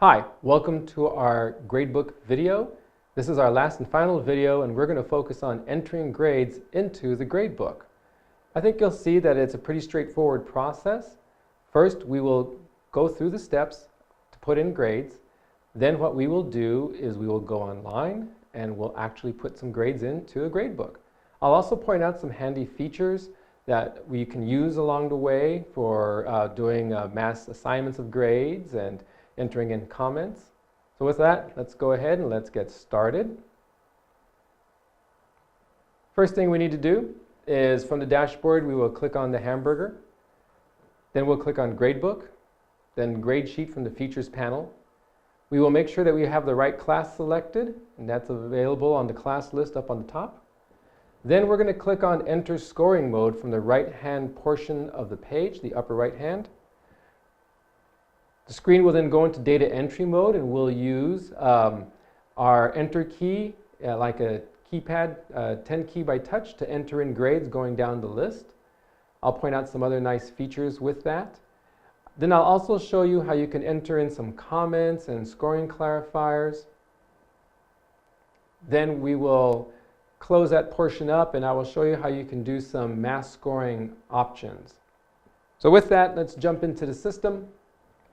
Hi, welcome to our gradebook video. This is our last and final video, and we're going to focus on entering grades into the gradebook. I think you'll see that it's a pretty straightforward process. First, we will go through the steps to put in grades. Then what we will do is we will go online and we'll actually put some grades into a gradebook. I'll also point out some handy features that we can use along the way for doing mass assignments of grades and entering in comments. So with that, let's go ahead and let's get started. First thing we need to do is from the dashboard, we will click on the hamburger. Then we'll click on Gradebook, then Grade Sheet from the Features panel. We will make sure that we have the right class selected, and that's available on the class list up on the top. Then we're going to click on Enter Scoring Mode from the right-hand portion of the page, the upper right hand. The screen will then go into data entry mode, and we'll use our enter key, like a keypad, 10 key by touch, to enter in grades going down the list. I'll point out some other nice features with that. Then I'll also show you how you can enter in some comments and scoring clarifiers. Then we will close that portion up, and I will show you how you can do some mass scoring options. So with that, let's jump into the system.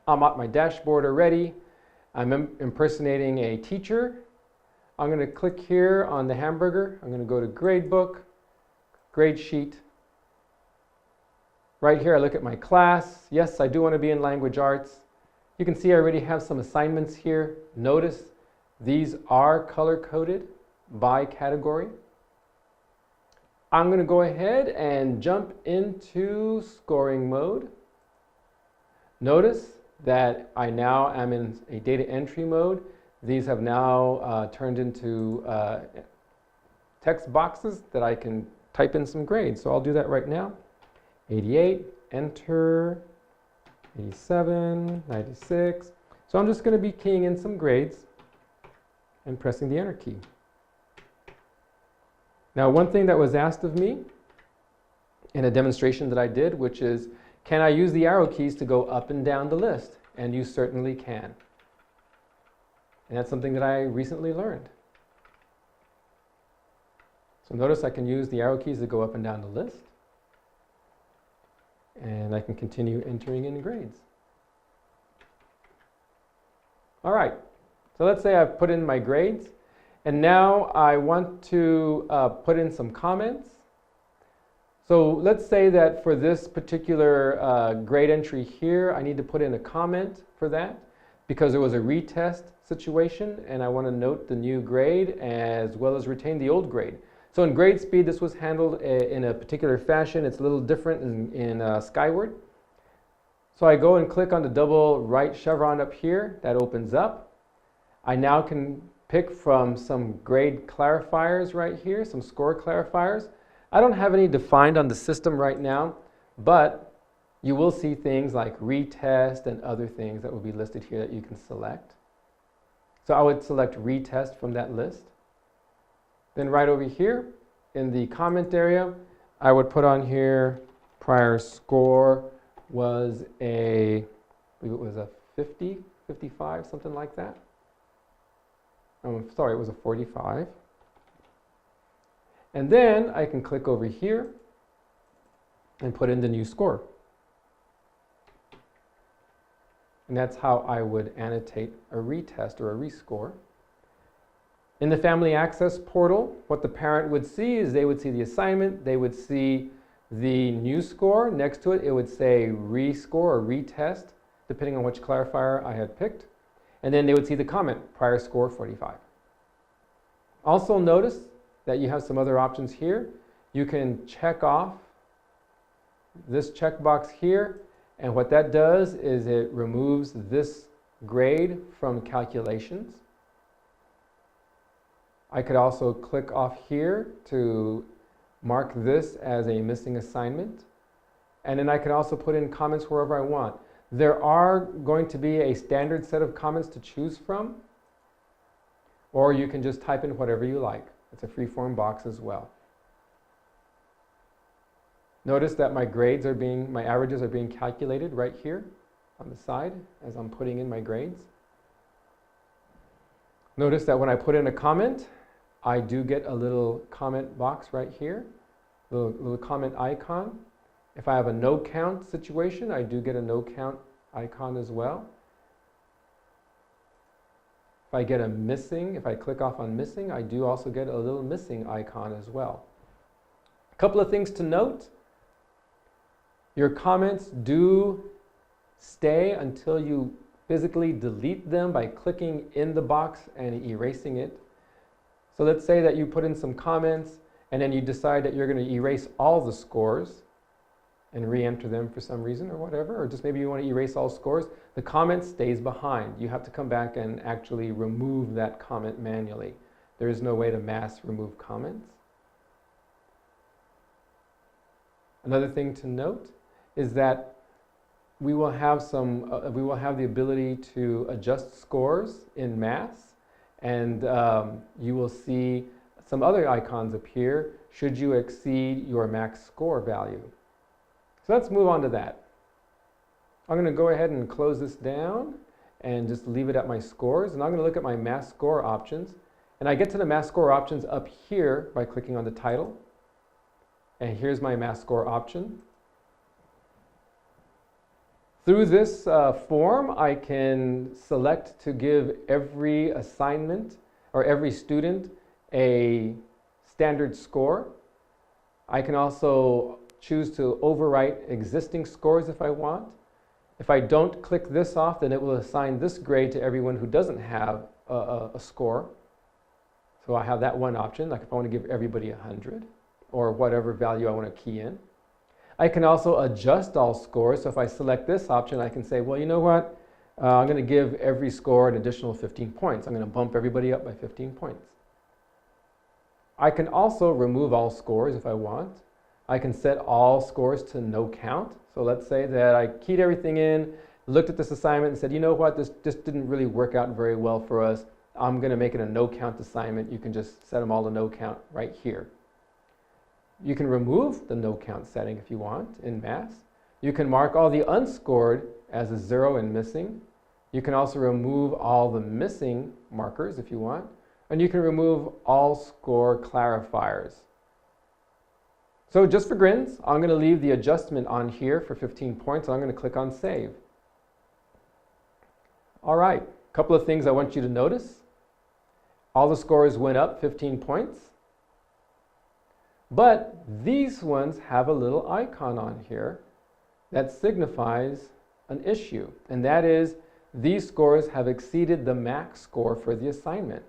I'm at my dashboard already. I'm impersonating a teacher. I'm going to click here on the hamburger. I'm going to go to Gradebook, Grade Sheet. Right here I look at my class. Yes, I do want to be in Language Arts. You can see I already have some assignments here. Notice these are color-coded by category. I'm going to go ahead and jump into scoring mode. Notice that I now am in a data entry mode. These have now turned into text boxes that I can type in some grades. So I'll do that right now. 88, enter, 87, 96. So I'm just going to be keying in some grades and pressing the enter key. Now, one thing that was asked of me in a demonstration that I did, which is, can I use the arrow keys to go up and down the list? And you certainly can. And that's something that I recently learned. So notice I can use the arrow keys to go up and down the list. And I can continue entering in grades. All right, so let's say I've put in my grades, and now I want to put in some comments. So let's say that for this particular grade entry here, I need to put in a comment for that because it was a retest situation, and I want to note the new grade as well as retain the old grade. So in GradeSpeed, this was handled in a particular fashion. It's a little different in Skyward. So I go and click on the double right chevron up here. That opens up. I now can pick from some grade clarifiers right here, some score clarifiers. I don't have any defined on the system right now, but you will see things like retest and other things that will be listed here that you can select. So I would select retest from that list. Then right over here in the comment area, I would put on here prior score was I believe it was a 50, 55, something like that. Sorry, it was a 45. And then I can click over here and put in the new score. And that's how I would annotate a retest or a rescore. In the Family Access portal, what the parent would see is they would see the assignment, they would see the new score. Next to it, it would say rescore or retest, depending on which clarifier I had picked. And then they would see the comment, prior score 45. Also notice that you have some other options here. You can check off this checkbox here, and what that does is it removes this grade from calculations. I could also click off here to mark this as a missing assignment, and then I can also put in comments wherever I want. There are going to be a standard set of comments to choose from, or you can just type in whatever you like. It's a free-form box as well. Notice that my averages are being calculated right here on the side as I'm putting in my grades. Notice that when I put in a comment, I do get a little comment box right here, little comment icon. If I have a no count situation, I do get a no count icon as well. If I get a missing, if I click off on missing, I do also get a little missing icon as well. A couple of things to note. Your comments do stay until you physically delete them by clicking in the box and erasing it. So let's say that you put in some comments and then you decide that you're going to erase all the scores and re-enter them for some reason or whatever, or just maybe you want to erase all scores. The comment stays behind. You have to come back and actually remove that comment manually. There is no way to mass remove comments. Another thing to note is that we will have the ability to adjust scores in mass, and you will see some other icons appear should you exceed your max score value. So let's move on to that. I'm going to go ahead and close this down and just leave it at my scores, and I'm going to look at my mass score options, and I get to the mass score options up here by clicking on the title, and here's my mass score option. Through this form, I can select to give every assignment or every student a standard score. I can also choose to overwrite existing scores if I want. If I don't click this off, then it will assign this grade to everyone who doesn't have a score. So I have that one option, like if I want to give everybody 100 or whatever value I want to key in. I can also adjust all scores. So if I select this option, I can say, well, you know what? I'm going to give every score an additional 15 points. I'm going to bump everybody up by 15 points. I can also remove all scores if I want. I can set all scores to no count. So let's say that I keyed everything in, looked at this assignment and said, you know what, this just didn't really work out very well for us. I'm going to make it a no count assignment. You can just set them all to no count right here. You can remove the no count setting if you want in mass. You can mark all the unscored as a 0 and missing. You can also remove all the missing markers if you want. And you can remove all score clarifiers. So just for grins, I'm going to leave the adjustment on here for 15 points, and I'm going to click on Save. All right, a couple of things I want you to notice. All the scores went up 15 points. But these ones have a little icon on here that signifies an issue, and that is these scores have exceeded the max score for the assignment.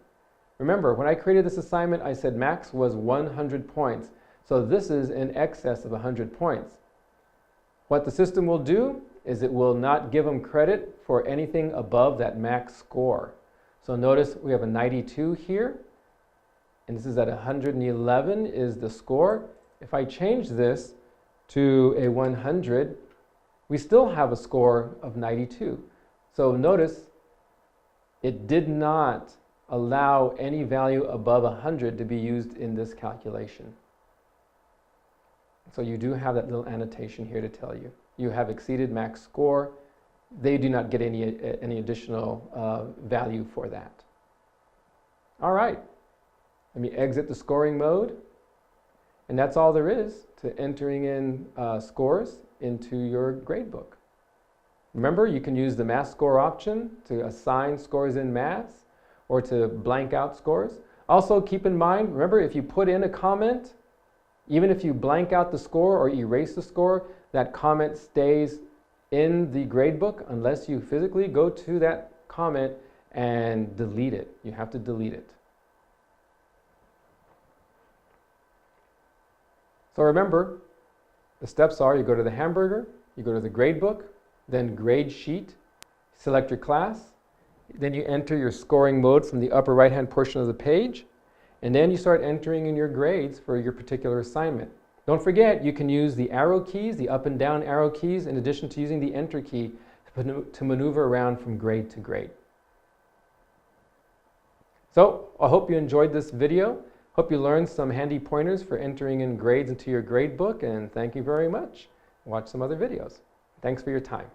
Remember, when I created this assignment, I said max was 100 points. So this is in excess of 100 points. What the system will do is it will not give them credit for anything above that max score. So notice we have a 92 here, and this is at 111 is the score. If I change this to a 100, we still have a score of 92. So notice it did not allow any value above 100 to be used in this calculation. So you do have that little annotation here to tell you. You have exceeded max score. They do not get any additional value for that. All right. Let me exit the scoring mode. And that's all there is to entering in scores into your gradebook. Remember, you can use the mass score option to assign scores in mass or to blank out scores. Also keep in mind, remember, if you put in a comment, even if you blank out the score or erase the score, that comment stays in the gradebook unless you physically go to that comment and delete it. You have to delete it. So remember, the steps are you go to the hamburger, you go to the gradebook, then grade sheet, select your class, then you enter your scoring mode from the upper right hand portion of the page, and then you start entering in your grades for your particular assignment. Don't forget, you can use the arrow keys, the up and down arrow keys, in addition to using the enter key to maneuver around from grade to grade. So I hope you enjoyed this video. Hope you learned some handy pointers for entering in grades into your gradebook, and thank you very much. Watch some other videos. Thanks for your time.